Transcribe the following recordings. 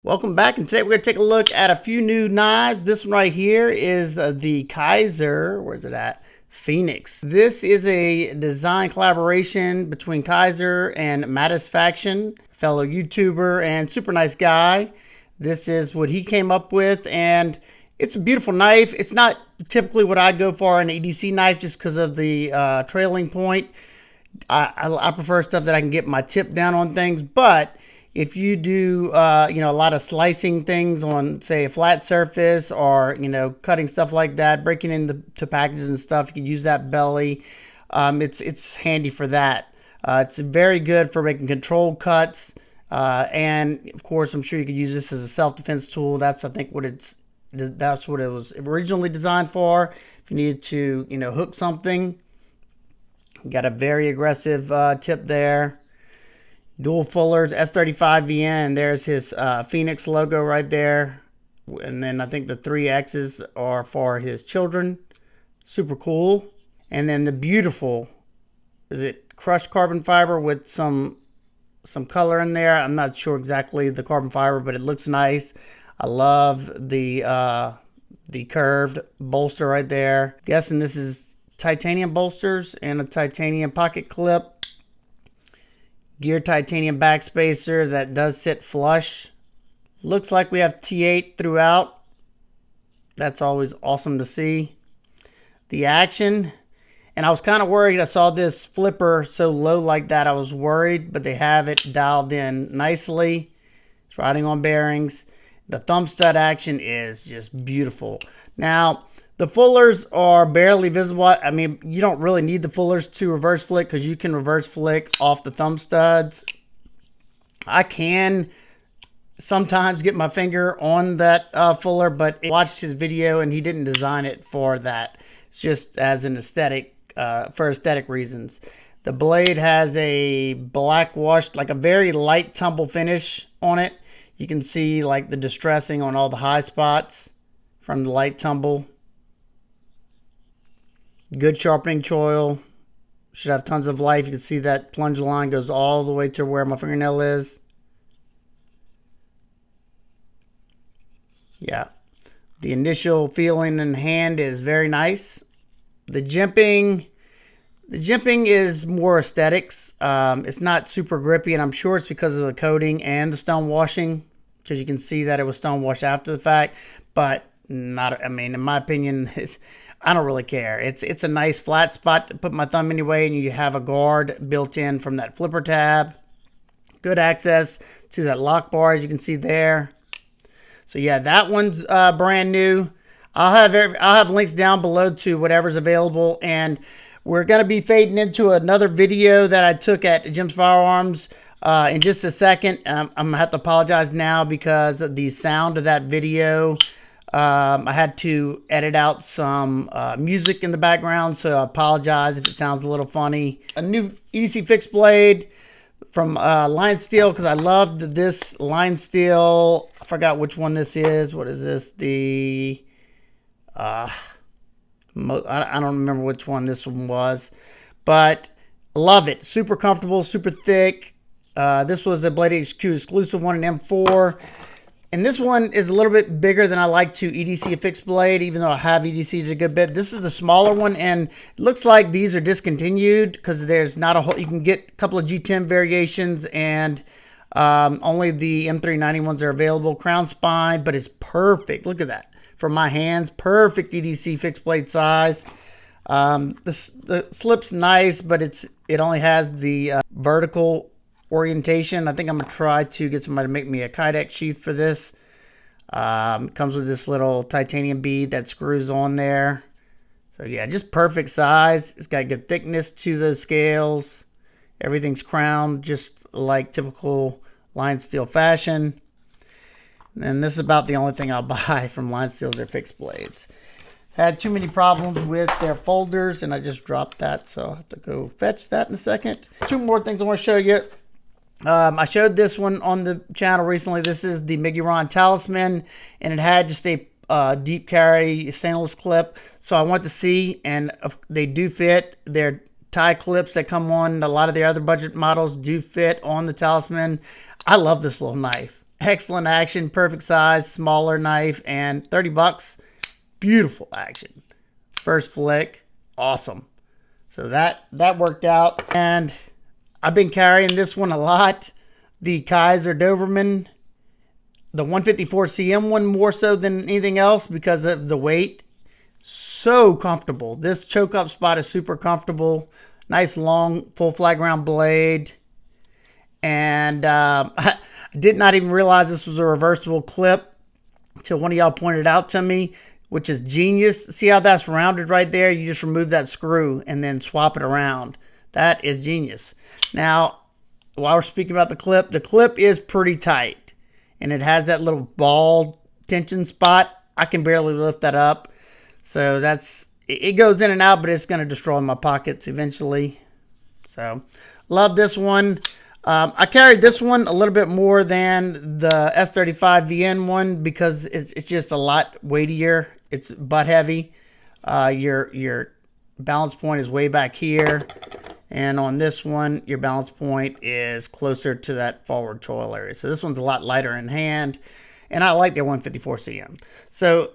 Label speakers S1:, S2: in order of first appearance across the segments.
S1: Welcome back, and today we're going to take a look at a few new knives. This one right here is the Kizer, where's it at? Phoenix. This is a design collaboration between Kizer and Mattisfaction, fellow YouTuber and super nice guy. This is what he came up with, and it's a beautiful knife. It's not typically what I'd go for an EDC knife just because of the trailing point. I prefer stuff that I can get my tip down on things, but if you do, a lot of slicing things on, say, a flat surface, or, cutting stuff like that, breaking into packages and stuff, you can use that belly. It's handy for that. It's very good for making controlled cuts. And of course, I'm sure you could use this as a self-defense tool. That's, I think, that's what it was originally designed for. If you needed to, hook something. Got a very aggressive tip there. Dual fullers, S35VN. There's his Phoenix logo right there. And then I think the 3 X's are for his children. Super cool. And then the beautiful, is it crushed carbon fiber with some color in there? I'm not sure exactly the carbon fiber, but it looks nice. I love the curved bolster right there. Guessing this is titanium bolsters and a titanium pocket clip. Gear titanium backspacer that does sit flush. Looks like we have T8 throughout. That's always awesome to see. The action, and I was kind of worried. I saw this flipper so low like that. I was worried, but they have it dialed in nicely. It's riding on bearings. The thumb stud action is just beautiful. Now, the fullers are barely visible. I mean, you don't really need the fullers to reverse flick because you can reverse flick off the thumb studs. I can sometimes get my finger on that fuller, but I watched his video and he didn't design it for that. It's just as an aesthetic, for aesthetic reasons. The blade has a black washed, like a very light tumble finish on it. You can see like the distressing on all the high spots from the light tumble. Good sharpening choil. Should have tons of life. You can see that plunge line goes all the way to where my fingernail is. Yeah. The initial feeling in hand is very nice. The jimping is more aesthetics. It's not super grippy, and I'm sure it's because of the coating and the stone washing, because you can see that it was stone washed after the fact, but not, I mean, in my opinion, I don't really care. It's a nice flat spot to put my thumb anyway, and you have a guard built in from that flipper tab. Good access to that lock bar, as you can see there. So yeah, that one's brand new. I'll have links down below to whatever's available, and we're gonna be fading into another video that I took at Jim's Firearms in just a second. I'm gonna have to apologize now because of the sound of that video. I had to edit out some music in the background, so I apologize if it sounds a little funny. A new EDC fixed blade from Line Steel, because I loved this Line Steel. I forgot which one this is. What is this? The I don't remember which one this one was, but love it. Super comfortable, super thick. This was a Blade HQ exclusive one in M4. And this one is a little bit bigger than I like to EDC a fixed blade, even though I have EDC'd a good bit. This is the smaller one, and it looks like these are discontinued because there's not a whole, you can get a couple of G10 variations, and only the M390 ones are available. Crown spine, but it's perfect. Look at that. For my hands, perfect EDC fixed blade size. The slip's nice, but it only has the vertical orientation. I think I'm gonna try to get somebody to make me a Kydex sheath for this. It comes with this little titanium bead that screws on there. So yeah, just perfect size. It's got good thickness to the scales. Everything's crowned just like typical Line Steel fashion. And this is about the only thing I'll buy from Line Steel is their fixed blades. Had too many problems with their folders, and I just dropped that, so I'll have to go fetch that in a second. 2 more things I want to show you. I showed this one on the channel recently. This is the Miguron Talisman, and it had just a deep carry stainless clip. So I wanted to see, and they do fit. They're tie clips that come on a lot of the other budget models do fit on the Talisman. I love this little knife. Excellent action, perfect size, smaller knife, and 30 bucks. Beautiful action. First flick, awesome. So that worked out. And I've been carrying this one a lot. The Kizer Doberman, the 154 CM one more so than anything else because of the weight. So comfortable. This choke up spot is super comfortable. Nice long full flat ground blade. And I did not even realize this was a reversible clip until one of y'all pointed out to me, which is genius. See how that's rounded right there? You just remove that screw and then swap it around. That is genius. Now, while we're speaking about the clip is pretty tight. And it has that little ball tension spot. I can barely lift that up. So it goes in and out, but it's going to destroy my pockets eventually. So, love this one. I carried this one a little bit more than the S35 VN one because it's just a lot weightier. It's butt heavy. Your balance point is way back here. And on this one, your balance point is closer to that forward choil area. So this one's a lot lighter in hand. And I like their 154 CM. So,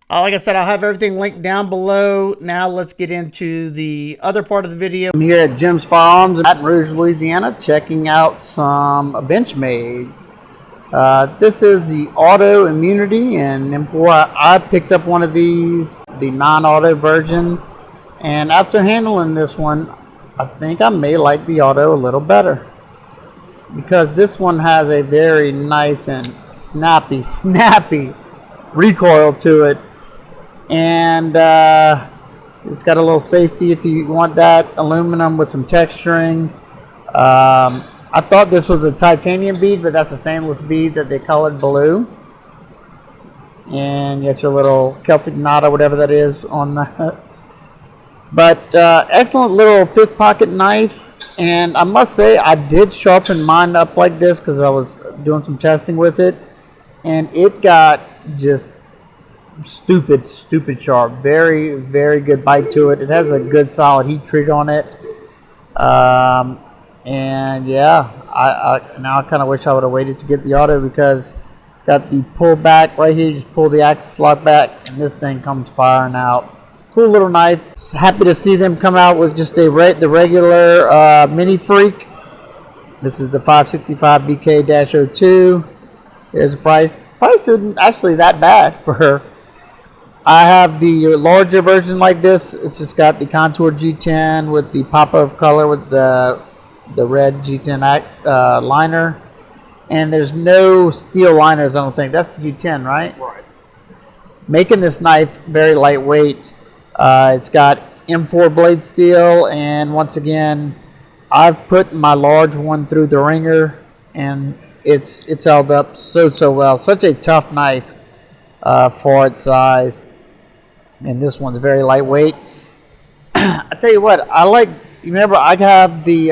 S1: like I said, I'll have everything linked down below. Now let's get into the other part of the video. I'm here at Jim's Firearms in Baton Rouge, Louisiana, checking out some Benchmades. This is the Auto Immunity, and I picked up one of these, the non-auto version. And after handling this one, I think I may like the auto a little better because this one has a very nice and snappy recoil to it. And it's got a little safety if you want that, aluminum with some texturing. I thought this was a titanium bead, but that's a stainless bead that they colored blue. And you got your little Celtic knot or whatever that is on that. But excellent little fifth pocket knife. And I must say, I did sharpen mine up like this because I was doing some testing with it. And it got just stupid sharp. Very, very good bite to it. It has a good solid heat treat on it. And yeah, I kind of wish I would have waited to get the auto because it's got the pull back right here. You just pull the axis lock back and this thing comes firing out. Cool little knife. Happy to see them come out with just the regular Mini Freak. This is the 565 BK-02. There's a price. Price isn't actually that bad for her. I have the larger version like this. It's just got the contour G10 with the pop of color with the red G10 liner. And there's no steel liners, I don't think. That's G10, right?
S2: Right.
S1: Making this knife very lightweight. It's got M4 blade steel, and once again, I've put my large one through the ringer, and it's held up so well. Such a tough knife for its size, and this one's very lightweight. I tell you what, I like. You remember I have the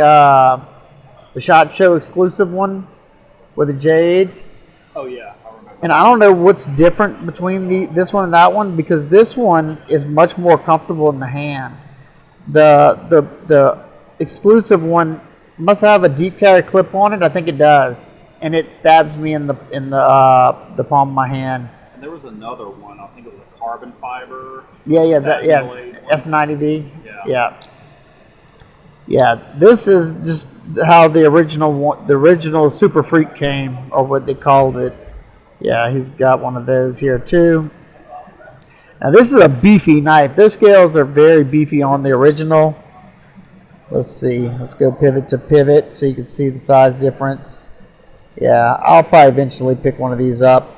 S1: SHOT Show exclusive one with the jade.
S2: Oh yeah, I remember.
S1: And I don't know what's different between this one and that one because this one is much more comfortable in the hand. The exclusive one must have a deep carry clip on it. I think it does, and it stabs me in the palm of my hand.
S2: And there was another one. I think it was a carbon fiber.
S1: Yeah, S90V.
S2: Yeah.
S1: Yeah. This is just how the original Super Freak came, or what they called it. Yeah, he's got one of those here too. Now this is a beefy knife. Those scales are very beefy on the original. Let's see. Let's go pivot to pivot so you can see the size difference. Yeah, I'll probably eventually pick one of these up.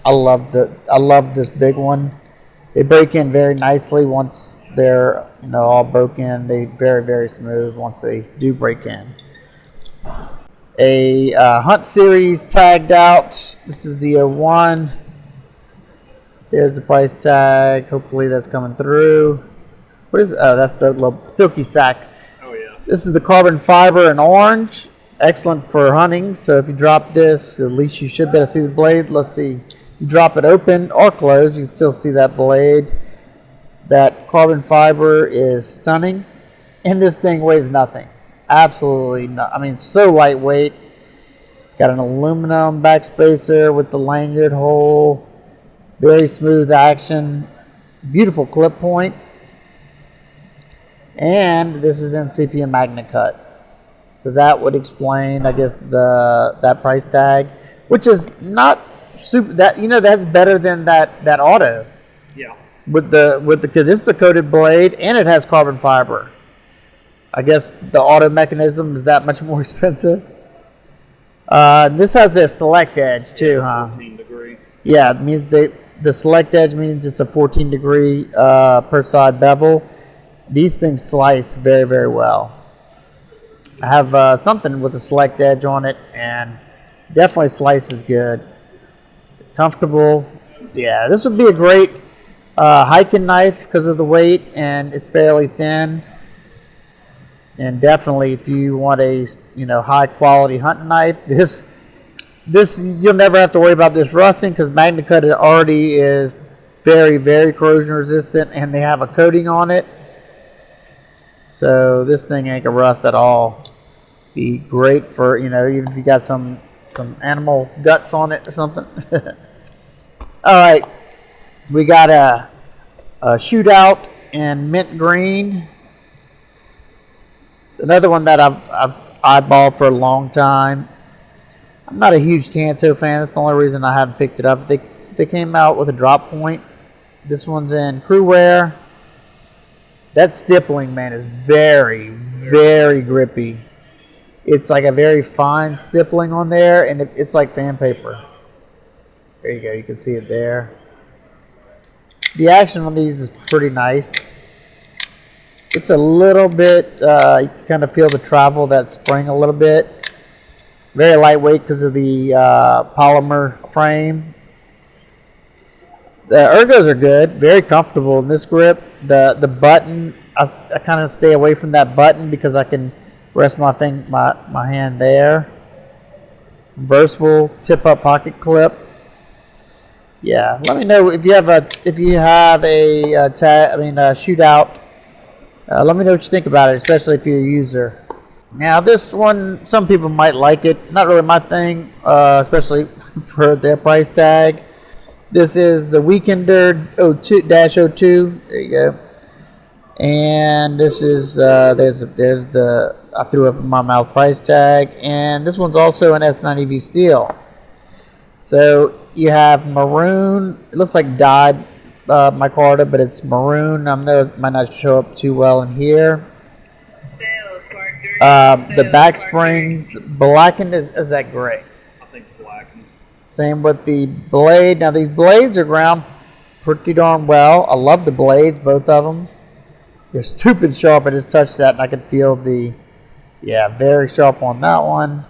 S1: I love this big one. They break in very nicely once they're all broken. They very, very smooth once they do break in. A Hunt Series tagged out. This is the 01. There's the price tag. Hopefully that's coming through. What is? Oh, that's the little silky sack.
S2: Oh yeah.
S1: This is the carbon fiber in orange. Excellent for hunting. So if you drop this, at least you should be able to see the blade. Let's see. You drop it open or closed, you can still see that blade. That carbon fiber is stunning. And this thing weighs nothing. Absolutely not. I mean, so lightweight.
S3: Got an aluminum backspacer with the lanyard hole. Very smooth action. Beautiful clip point. And this is in CPM magnet cut. So that would explain, I guess, that price tag, which is not super. That's better than that auto.
S2: Yeah.
S3: With the this is a coated blade and it has carbon fiber. I guess the auto mechanism is that much more expensive. This has their select edge too, huh?
S2: 14 degree.
S3: Yeah, it means the select edge means it's a 14 degree per side bevel. These things slice very, very well. I have something with a select edge on it, and definitely slices good. Comfortable. Yeah, this would be a great hiking knife because of the weight, and it's fairly thin. And definitely, if you want a high quality hunting knife, this you'll never have to worry about this rusting because Magna Cut already is very, very corrosion resistant, and they have a coating on it. So this thing ain't gonna rust at all. Be great for even if you got some animal guts on it or something. All right, we got a shootout in mint green. Another one that I've eyeballed for a long time. I'm not a huge Tanto fan. That's the only reason I haven't picked it up. They came out with a drop point. This one's in crew wear. That stippling, man, is very, very grippy. It's like a very fine stippling on there, and it's like sandpaper. There you go. You can see it there. The action on these is pretty nice. It's a little bit, you can kind of feel the travel, that spring a little bit. Very lightweight because of the polymer frame. The ergos are good, very comfortable in this grip. The button, I kind of stay away from that button because I can rest my hand there. Versatile tip-up pocket clip. Yeah, let me know if you have a shootout. Let me know what you think about it, especially if you're a user. Now this one, some people might like it. Not really my thing, especially for their price tag. This is the Weekender 02-02. There you go. And this is there's the I threw up in my mouth price tag, and this one's also an S90V steel. So you have maroon. It looks like dyed micarta, but it's maroon. I know it might not show up too well in here. The back springs blackened. Is that gray?
S2: I think it's blackened.
S3: Same with the blade. Now these blades are ground pretty darn well. I love the blades, both of them. They're stupid sharp. I just touched that and I could feel very sharp on that one.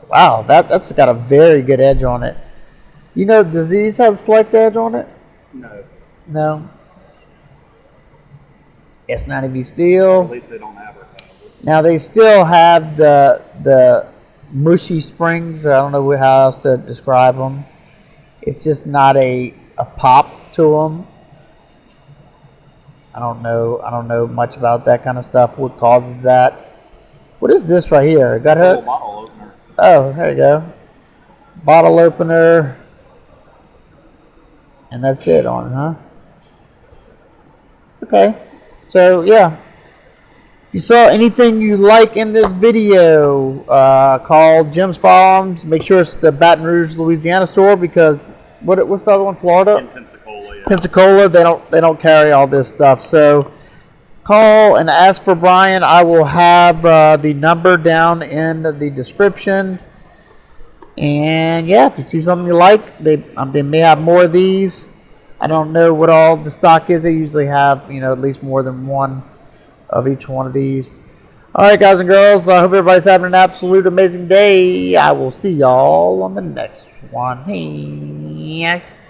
S3: Wow, that's got a very good edge on it. Does these have a select edge on it?
S2: No.
S3: No. S90V steel.
S2: At least they don't advertise it.
S3: Now they still have the mushy springs. I don't know how else to describe them. It's just not a pop to them. I don't know much about that kind of stuff. What causes that? What is this right here? Got
S2: It's a
S3: it?
S2: little bottle opener.
S3: Oh, there you go. Bottle opener. And that's it on it, huh? Okay. So, yeah. If you saw anything you like in this video, call Jim's Firearms. Make sure it's the Baton Rouge, Louisiana store because what's the other one? Florida?
S2: In Pensacola, yeah.
S3: Pensacola, they don't carry all this stuff. So call and ask for Brian. I will have the number down in the description. And yeah, if you see something you like, they may have more of these. I don't know what all the stock is. They usually have at least more than one of each one of these. All right, guys and girls. I hope everybody's having an absolute amazing day. I will see y'all on the next one. Hey, yes.